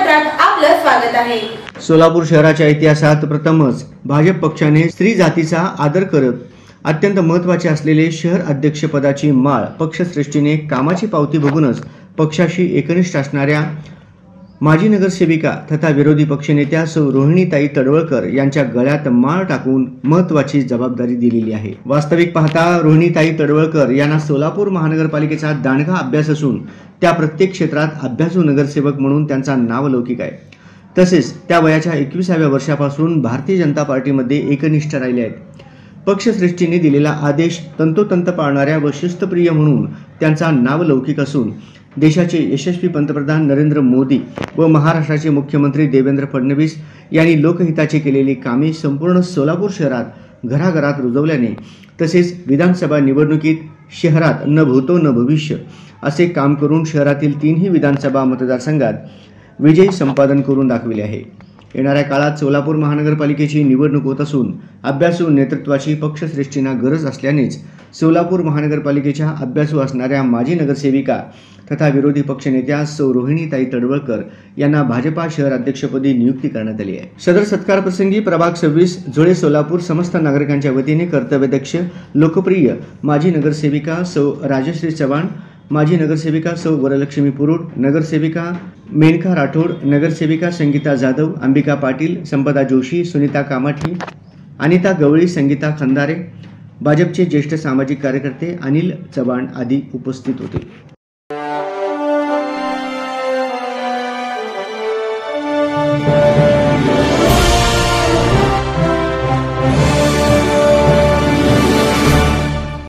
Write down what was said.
वर्तमानपत्रात आपलं स्वागत आहे। सोलापूर शहराच्या इतिहासात प्रथमच भाजप पक्षाने स्त्री जातीचा आदर करत अत्यंत महत्त्वाचे असलेले शहर अध्यक्षपदाची माळ पक्षश्रेष्ठीने कामाची पावती बघूनच पक्षाशी एकनिष्ठ असणाऱ्या माजी नगरसेविका तथा विरोधी पक्षनेत्या सौ रोहिणीताई तडवळकर यांच्या गळ्यात माळ टाकून महत्त्वाची जबाबदारी दिलेली आहे। वास्तविक पाहता रोहिणीताई तडवळकर यांना सोलापूर महानगरपालिकेचा दांडगा अभ्यास असून त्या प्रत्येक क्षेत्रात अभ्यासू नगरसेवक म्हणून त्यांचा नावलौकिक आहे। तसेच त्या वयाच्या 21व्या वर्षापासून भारतीय जनता पार्टीमध्ये एकनिष्ठ राहिले आहेत। पक्षश्रेष्ठीने दिलेला आदेश तंतोतंत पाळणाऱ्या व शिस्तप्रिय म्हणून त्यांचा नावलौकिक असून देशाचे यशस्वी पंतप्रधान नरेंद्र मोदी व महाराष्ट्राचे मुख्यमंत्री देवेंद्र फडणवीस यांनी लोकहिताचे केलेली कामे संपूर्ण सोलापूर शहरात घराघरात रुजवल्याने तसेच विधानसभा निवडणुकीत शहरात न भूतो न भविष्य असे काम करून शहरातील 3ही विधानसभा मतदारसंघात विजय संपादन करून दाखविले आहे। येणाऱ्या काळात सोलापूर महानगरपालिकेची निवडणूक होत असून अभ्यासू नेतृत्वाची पक्षश्रेष्ठींना गरज असल्यानेच सोलापूर महानगरपालिकेच्या अभ्यासू असणाऱ्या माजी नगरसेविका तथा विरोधी पक्षनेत्या सौ रोहिणीताई तडवळकर यांना भाजपा शहर अध्यक्षपदी नियुक्ती करण्यात आली आहे। सदर सत्कार प्रसंगी प्रभाग 26 जोळे सोलापूर समस्त नागरिकांच्या वतीने कर्तव्यदक्ष लोकप्रिय माजी नगरसेविका सौ राजश्री चव्हाण, माजी नगरसेविका सौ वरलक्ष्मी पुरुड, नगरसेविका मेनका राठोड, नगरसेविका संगीता जाधव, अंबिका पाटील, संपदा जोशी, सुनीता कामाठी, अनिता गवळी, संगीता खंदारे, भाजपचे ज्येष्ठ सामाजिक कार्यकर्ते अनिल चव्हाण आदी उपस्थित होते।